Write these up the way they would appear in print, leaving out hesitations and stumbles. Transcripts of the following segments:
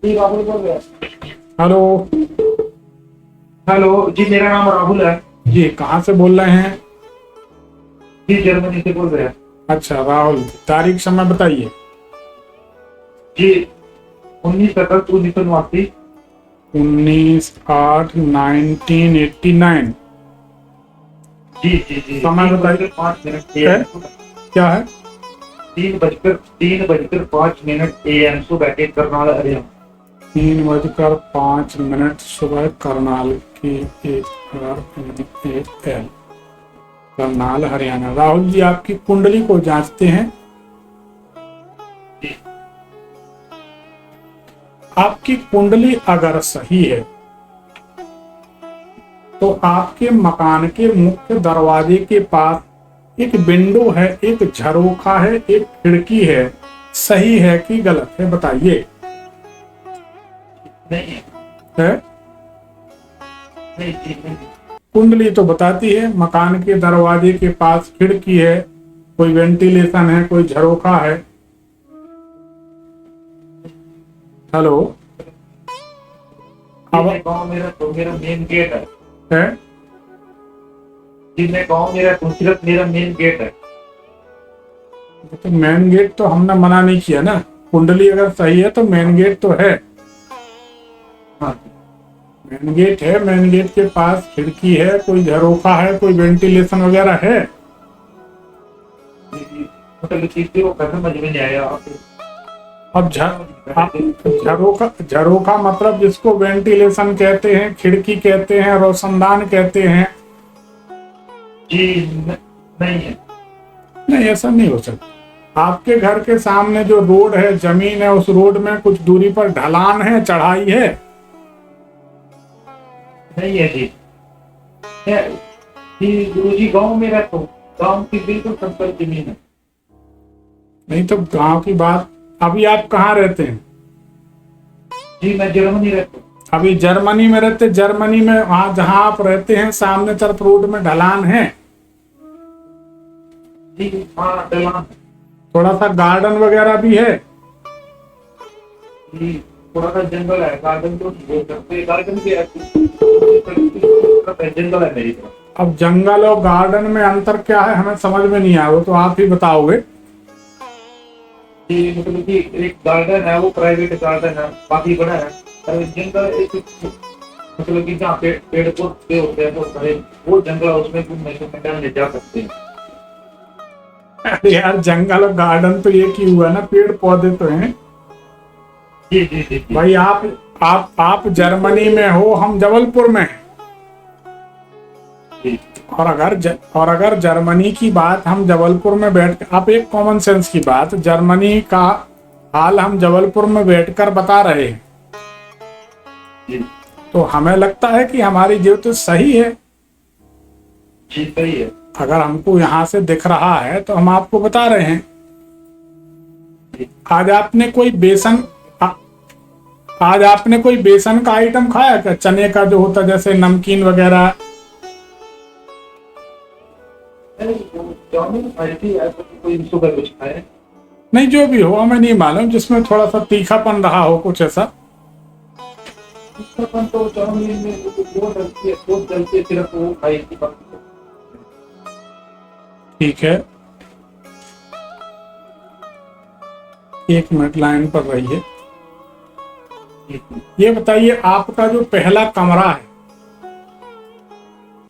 जी राहुल बोल रहे हैं। हेलो। हेलो जी, मेरा नाम राहुल है। जी कहाँ से बोल रहे हैं? जी जर्मनी से बोल रहे हैं। अच्छा राहुल, तारीख समय बताइए। जी 19 अगस्त 1989। 19/8/1989। जी जी जी समय बताइए। 3:05 है? AM। क्या है? 3:05 AM सुबह के करनाल हरियाणा। 3:05 सुबह करनाल की ARNAL, करनाल हरियाणा। राहुल जी आपकी कुंडली को जांचते हैं। जी आपकी कुंडली अगर सही है तो आपके मकान के मुख्य दरवाजे के पास एक विंडो है, एक झरोखा है, एक खिड़की है। सही है कि गलत है बताइए। नहीं है। है? नहीं जी नहीं। कुंडली तो बताती है मकान के दरवाजे के पास खिड़की है, कोई वेंटिलेशन है, कोई झरोखा है। हेलो। जी अब मैं गाँव मेरा तो मेरा मेन गेट है। है? जी मैं गाँव मेरा तो सिर्फ मेरा मेन गेट है। तो मेन गेट तो हमने मना नहीं किया ना। कुंडली अगर सही है तो मेन गेट तो है। हाँ मेन गेट है, मेन गेट के पास खिड़की है, कोई झरोखा है, कोई वेंटिलेशन वगैरह है। जी जी। मतलब चीज वो खत्म समझ में नहीं आया आपको। अब झरोखा, झरोखा मतलब जिसको वेंटिलेशन कहते हैं, खिड़की कहते हैं, रोशनदान कहते हैं। जी नहीं है। नहीं, ऐसा नहीं हो सकता। आपके घर के सामने जो रोड है, जमीन है, उस रोड में कुछ दूरी पर ढलान है, चढ़ाई है। नहीं है जी। जी गुरुजी गांव में रहता हूँ। गांव की बिल्कुल समतल जमीन है। नहीं तो गांव की बात। अभी आप कहाँ रहते हैं? जी मैं जर्मनी रहता हूँ। अभी जर्मनी में रहते। जर्मनी में वहां जहां आप रहते हैं सामने तरफ रोड में ढलान है। जी हाँ ढलान। थोड़ा सा गार्डन वगैरह भी है। जी थोड़ा सा जंगल है, गार्डन तो नहीं बोल सकते, गार्डन भी है। जंगल है मेरी तरफ। अब जंगल और गार्डन में अंतर क्या है हमें समझ में नहीं आया, वो तो आप ही बताओगे। जी मतलब कि एक गार्डन है, वो प्राइवेट गार्डन है, काफी बड़ा है। और जंगल एक मतलब कि जहाँ पेड़ पौधे होते हैं बहुत सारे, वो जंगल है, उसमें घूमने टहलने जा सकते हैं। अरे यार, जंगल और गार्डन तो एक ही हुआ ना, पेड़ पौधे तो हैं। जी जी जी जी भाई आप जर्मनी में हो, हम जबलपुर में हैं। जी और अगर जर्मनी की बात हम जबलपुर में बैठ, आप एक कॉमन सेंस की बात, जर्मनी का हाल हम जबलपुर में बैठकर बता रहे हैं, जी तो हमें लगता है कि हमारी ज्योतिष सही है। जी सही है। अगर हमको यहाँ से दिख रहा है तो हम आपको बता रहे हैं। आज आपने कोई बेसन आ, आज आपने कोई बेसन का आइटम खाया क्या? चने का जो होता है जैसे नमकीन वगैरह। चाउमीन खाई थी, ऐसा तो कोई सुगर कुछ खाए। नहीं, जो भी हो हमें नहीं मालूम, जिसमें थोड़ा सा तीखापन रहा हो कुछ ऐसा। तीखापन तो चाउमीन में वो डलती है, वो डलती है, सिर्फ वो खाई थी बाकी तो। ठीक है, 1 मिनट लाइन पर रहिए। जी ये बताइए, आपका जो पहला कमरा है,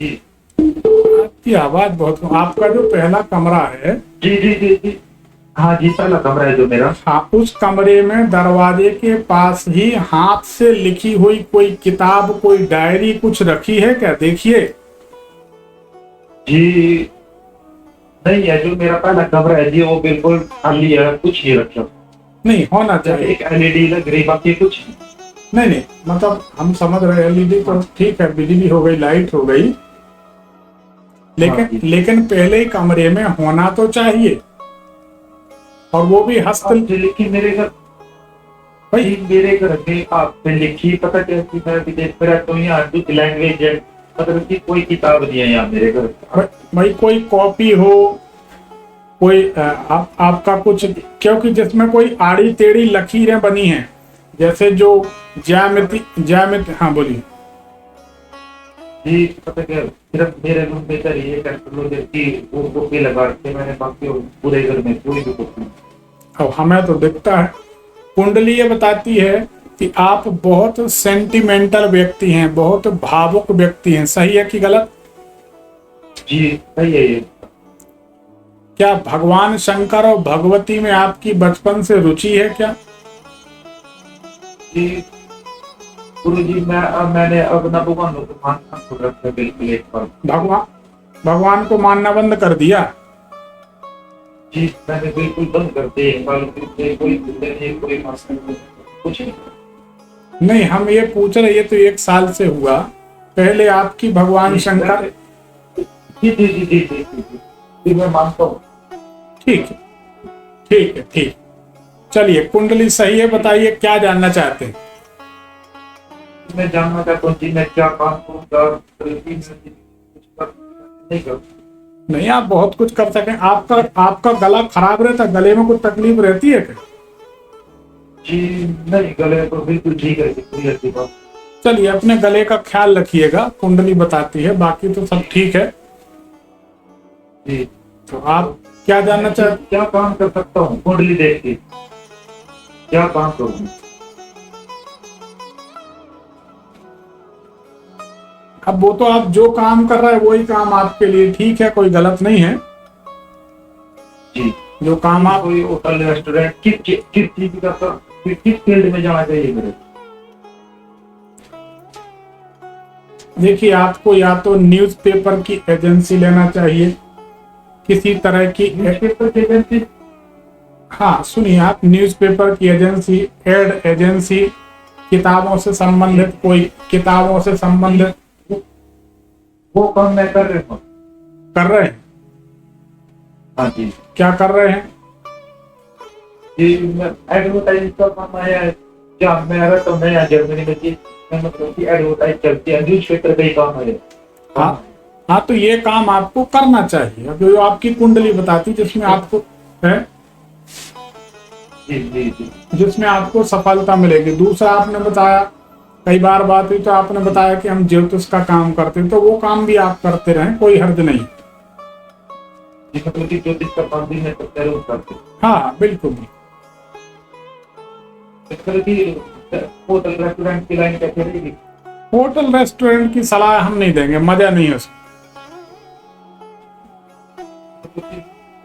जी आपकी आवाज बहुत, आपका जो पहला कमरा है, जी जी जी जी हाँ जी, पहला कमरा है जो मेरा। हाँ, उस कमरे में दरवाजे के पास ही हाथ से लिखी हुई कोई किताब, कोई डायरी कुछ रखी है क्या? देखिए। जी नहीं है, जो मेरा पहला कमरा है जी वो बिल्कुल खाली है, कुछ नहीं रखा। नहीं, होना जैसे चाहिए। एक एलईडी लग रही, बाकी कुछ नहीं। नहीं नहीं, मतलब हम समझ रहे हैं, एलईडी तो ठीक है, बिजली हो गई, लाइट हो गई, हाँ लेकिन जी लेकिन पहले ही कमरे में होना तो चाहिए, और वो भी आपने लिखी मेरे घर। भाई। जी मेरे घर पे आपने लिखी, पता कैसी, मैं विदेश में रहता हूँ, यहाँ कुछ लैंग्वेज है, मतलब कि कोई किताब नहीं है यहाँ मेरे घर पे। भाई कोई कॉपी हो, कोई आपका कुछ, क्योंकि जिसमें कोई आड़ी टेढ़ी लकीरें बनी हैं, जैसे जो ज्यामिति, हाँ बोलिए। जी पता क्या, सिर्फ मेरे रूम में सर ये एस्ट्रोलॉजर की वो कॉपी लगा के मैंने, बाकी पूरे घर में कोई भी कॉपी नहीं। अब हमें तो दिखता है, कुंडली ये बताती है कि आप बहुत सेंटिमेंटल व्यक्ति हैं, बहुत भावुक व्यक्ति हैं, सही है कि गलत? जी सही है ये। क्या भगवान शंकर और भगवती में आपकी बचपन से रुचि है क्या? जी गुरु जी, मैंने अब ना भगवान को मानना छोड़ रखा है बिल्कुल एक बार। भगवान को मानना बंद कर दिया? जी मैंने बिल्कुल बंद कर दिए, कोई कोई मास्टर नहीं, कुछ नहीं। नहीं, हम ये पूछ रहे, ये तो 1 साल से हुआ, पहले आपकी भगवान शंकर। जी जी जी जी जी जी जी, मैं मानता हूँ। ठीक है, ठीक है, ठीक। चलिए, कुंडली सही है, बताइए क्या जानना चाहते हैं? मैं जानना चाहता हूँ जी, मैं क्या काम करूँ, नहीं करूँ। नहीं, आप बहुत कुछ कर सकें। आपका गला खराब रहता है, गले में कुछ तकलीफ रहती है क्या? जी नहीं, गले तो बिल्कुल ठीक है, कोई ऐसी बात। चलिए, अपने गले का ख्याल रखिएगा, कुंडली बताती है, बाकी तो सब ठीक है। जी तो आप क्या जानना चाहते? क्या काम कर सकता हूँ कुंडली देख के, क्या काम करूँ? अब वो तो आप जो काम कर रहे हैं वही काम आपके लिए ठीक है, कोई गलत नहीं है। जी जो काम आप, कोई होटल रेस्टोरेंट, किस चीज का, किस फील्ड में जाना चाहिए मेरे? देखिए, आपको या तो न्यूज़पेपर की एजेंसी लेना चाहिए, किसी तरह की न्यूज़पेपर एजेंसी। हाँ सुनिए, आप न्यूज़पेपर की एजेंसी, एड एजेंसी, किताबों से संबंधित वो काम मैं कर रहा हूँ। कर रहे हैं? हाँ जी। क्या कर रहे हैं? जी एडवर्टाइज का काम आया है, जहाँ मैं रहता हूँ नया जर्मनी में जी, मतलब कि एडवर्टाइज चलती है, न्यूज़पेपर का ही काम है। हाँ, तो ये काम आपको करना चाहिए। अब जो आपकी कुंडली बताती जिसमें आपको है, जी जी जी, जिसमें आपको सफलता मिलेगी। दूसरा, आपने बताया, कई बार बात हुई तो आपने बताया कि हम ज्योतिष का काम करते हैं, तो वो काम भी आप करते रहें, कोई हर्ज नहीं। जी मतलब कि ज्योतिष का काम भी मैं जरूर करती हूँ। हाँ बिल्कुल। मतलब कि होटल रेस्टोरेंट की लाइन कैसे रहेगी? होटल रेस्टोरेंट की सलाह हम नहीं देंगे, मजा नहीं है उसमें।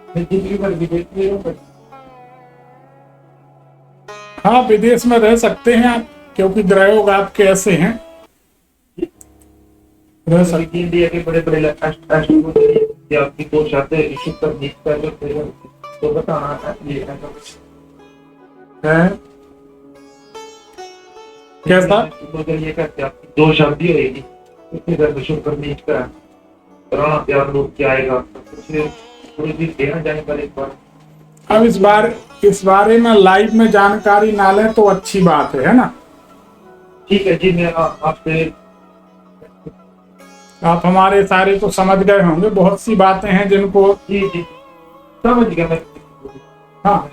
मैं जिंदगी भर विदेश में रहूंगा। हाँ, विदेश में रह सकते हैं आप, क्योंकि ग्रहयोग आपके ऐसे हैं, रह सकते। इंडिया के बड़े बड़े एस्ट्रोनॉमर आपकी दो शर्तें इशू कर दी तो बताना है ये हैं। कैसा? अगर ये कहते आपकी दो शादी होगी, उसके घर में शुक्र नहीं कराना, प्यार लोग क्या आएगा, कुछ थोड़ी सी देना जानकारी इस बार। अब इस बारे में लाइव में जानकारी ना लें तो अच्छी बात है ना? ठीक है जी, मैं आपसे, आप हमारे सारे तो समझ गए होंगे, बहुत सी बातें हैं जिनको। जी जी समझ गया मैं। हाँ,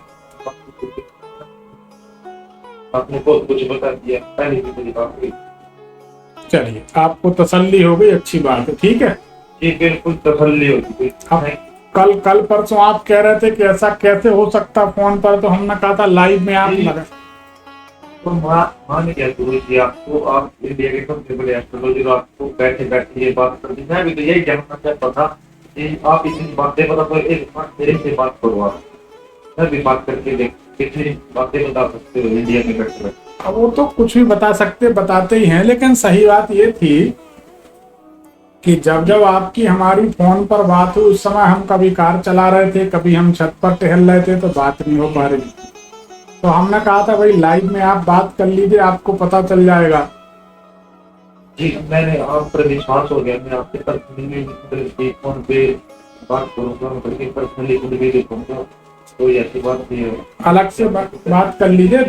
आपने बहुत कुछ बता दिया, पहले भी मेरी बात हुई। चलिए, आपको तसल्ली हो गई, अच्छी बात है, ठीक है। जी बिल्कुल तसल्ली होगी। अब कल परसों आप कह रहे थे कि ऐसा कैसे हो सकता फोन पर, तो हमने कहा था लाइव में आप लगे। तो मान गया गुरु जी, आपको, आप इंडिया के सबसे बड़े एस्ट्रोलॉजर, आपको बैठे बैठे ये बात कर दी। मैं भी तो यही जानना चाहता था कि आप इतनी बातें बता, तो एक बार मेरे से बात करो, आप मैं भी बात करके देख, कितनी बातें बता सकते हो इंडिया में बैठे बैठे। अब वो तो कुछ भी बताते ही हैं, लेकिन सही बात ये थी कि जब आपकी हमारी फोन पर बात हुई, उस समय हम कभी कार चला रहे थे, कभी हम छत पर टहल रहे थे, तो बात नहीं हो पा रही। तो हमने कहा था भाई लाइव में आप बात कर लीजिए, आपको पता चल जाएगा। जी मैंने आप पर विश्वास हो गया, मैं आपसे पर्सनली फोन पे बात करूंगा, मतलब पर्सनली खुद भी देखूंगा, कोई ऐसी बात नहीं है, अलग से बात कर लीजिए।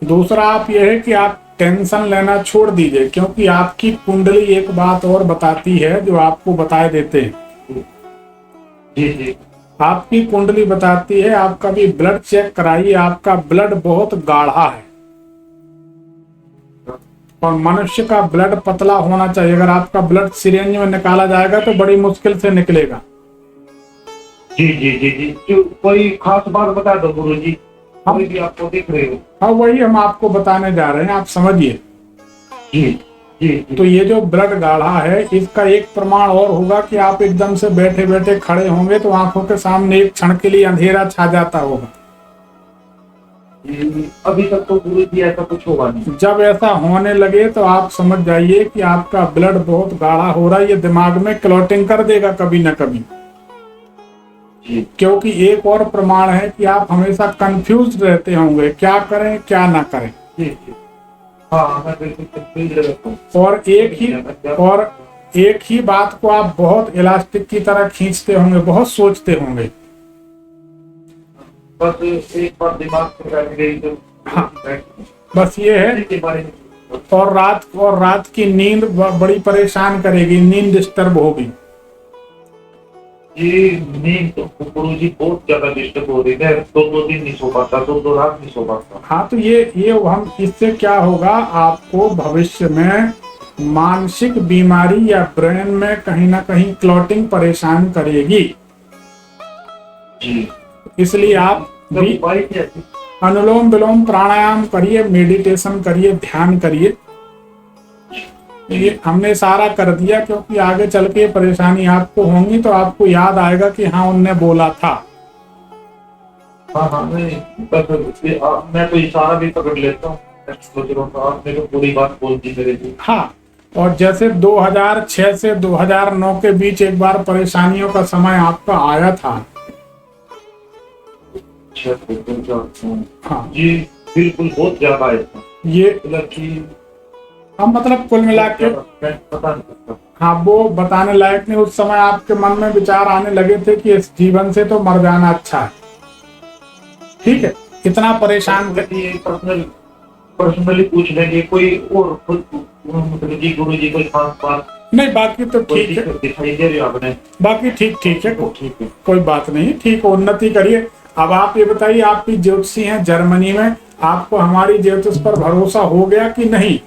दूसरा आप यह है कि आप टेंशन लेना छोड़ दीजिए, क्योंकि आपकी कुंडली एक बात और बताती है जो आपको बताए देते हैं। जी जी, आपकी कुंडली बताती है, आप कभी ब्लड चेक कराइए, आपका ब्लड बहुत गाढ़ा है। और मनुष्य का ब्लड पतला होना चाहिए। अगर आपका ब्लड सिरिंज में निकाला जाएगा तो बड़ी मुश्किल से निकलेगा। जी जी जी जी, जो कोई खास बात बता दो गुरु जी, कोई भी आपको दिख रहे हो। हाँ, वही हम आपको बताने जा रहे हैं, आप समझिए। जी जी जी। तो ये जो ब्लड गाढ़ा है, इसका एक प्रमाण और होगा कि आप एकदम से बैठे बैठे खड़े होंगे तो आंखों के सामने एक क्षण के लिए अंधेरा छा जाता होगा। अभी तक तो गुरु जी ऐसा कुछ होगा नहीं। जब ऐसा होने लगे तो आप समझ जाइए कि आपका ब्लड बहुत गाढ़ा हो रहा है। ये दिमाग में क्लॉटिंग कर देगा कभी ना कभी। जी। क्योंकि एक और प्रमाण है कि आप हमेशा कंफ्यूज रहते होंगे, क्या करें क्या ना करें। जी जी। हाँ, मैं बिल्कुल confused रहता हूँ। और एक ही बात को आप बहुत इलास्टिक की तरह खींचते होंगे, बहुत सोचते होंगे। बस एक बार दिमाग में बैठ गई तो हाँ, बस ये है। के बारे में। और रात की नींद बड़ी परेशान करेगी, नींद डिस्टर्ब होगी। ये नींद तो गुरु जी बहुत ज्यादा डिस्टर्ब हो रही है, दो दिन नहीं सो पाता, दो रात नहीं सो पाता। हाँ, तो ये हम इससे क्या होगा, आपको भविष्य में मानसिक बीमारी या ब्रेन में कहीं ना कहीं क्लॉटिंग परेशान करेगी। जी। इसलिए आप भी उपाय क्या है? अनुलोम विलोम प्राणायाम करिए, मेडिटेशन करिए, ध्यान करिए। ये हमने सारा कर दिया, क्योंकि आगे चल के परेशानी आपको होंगी तो आपको याद आएगा कि हाँ, उनने बोला था। हाँ, मैं तो इशारा भी पकड़ लेता हूँ, सोच रहा हूँ आपने तो पूरी बात बोल दी मेरे लिए। हाँ, और जैसे 2006 से 2009 के बीच एक बार परेशानियों का समय आपका आया था। हाँ जी, बिल्कुल बहुत ज्यादा है ये, मतलब हम मतलब कुल मिला के पता नहीं सकता। हाँ, वो बताने लायक नहीं। उस समय आपके मन में विचार आने लगे थे कि इस जीवन से तो मर जाना अच्छा है। ठीक है, इतना परेशान पर्सनली पूछ लेंगे कोई और मतलब जी गुरु जी कोई खास बात नहीं, बाकी तो ठीक है, दिखाई दे रही है आपने। बाकी ठीक है, ठीक है, कोई बात नहीं, ठीक है, उन्नति करिए। अब आप ये बताइए, आपकी ज्योतिषी हैं जर्मनी में, आपको हमारी ज्योतिष पर भरोसा हो गया कि नहीं?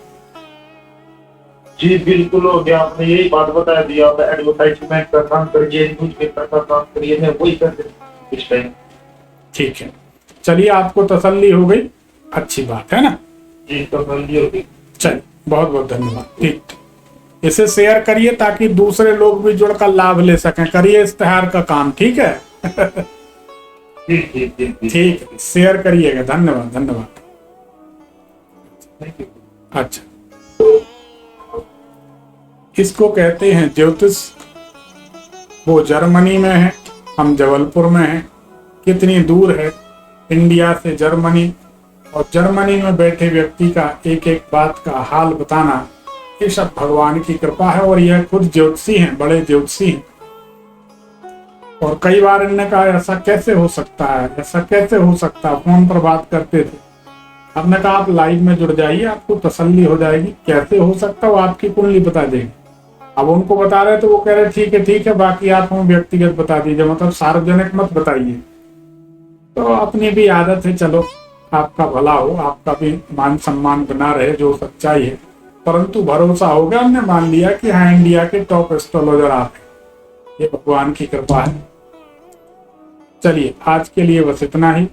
जी बिल्कुल हो गया, आपने यही बात बता दिया। आप एडवर्टाइजमेंट का काम करिए, न्यूज़पेपर का काम करिए, मैं वही कर इस टाइम। ठीक है, चलिए, आपको तसल्ली हो गई, अच्छी बात है ना। जी, तसल्ली हो गई। चलिए, बहुत बहुत धन्यवाद। ठीक, इसे शेयर करिए ताकि दूसरे लोग भी जुड़कर लाभ ले सकें। करिए इश्तेहार का काम, ठीक है। ठीक, शेयर करिएगा। धन्यवाद धन्यवाद। अच्छा, इसको कहते हैं ज्योतिष। वो जर्मनी में है, हम जबलपुर में हैं। कितनी दूर है इंडिया से जर्मनी, और जर्मनी में बैठे व्यक्ति का एक एक बात का हाल बताना, ये सब भगवान की कृपा है। और यह खुद ज्योतिषी हैं, बड़े ज्योतिषी हैं। और कई बार इन्होंने कहा ऐसा कैसे हो सकता है, ऐसा कैसे हो सकता है, फोन पर बात करते थे। हमने कहा आप लाइव में जुड़ जाइए, आपको तसल्ली हो जाएगी। कैसे हो सकता है वो आपकी कुंडली बता देगी। अब उनको बता रहे तो वो कह रहे ठीक है, बाकी आप हमें व्यक्तिगत बता दीजिए, मतलब सार्वजनिक मत बताइए। तो अपनी भी आदत है, चलो आपका भला हो, आपका भी मान सम्मान बना रहे, जो सच्चाई है। परंतु भरोसा हो गया, हमने मान लिया कि हाँ, इंडिया के टॉप एस्ट्रोलॉजर आप हैं। ये भगवान की कृपा है। चलिए, आज के लिए बस इतना ही।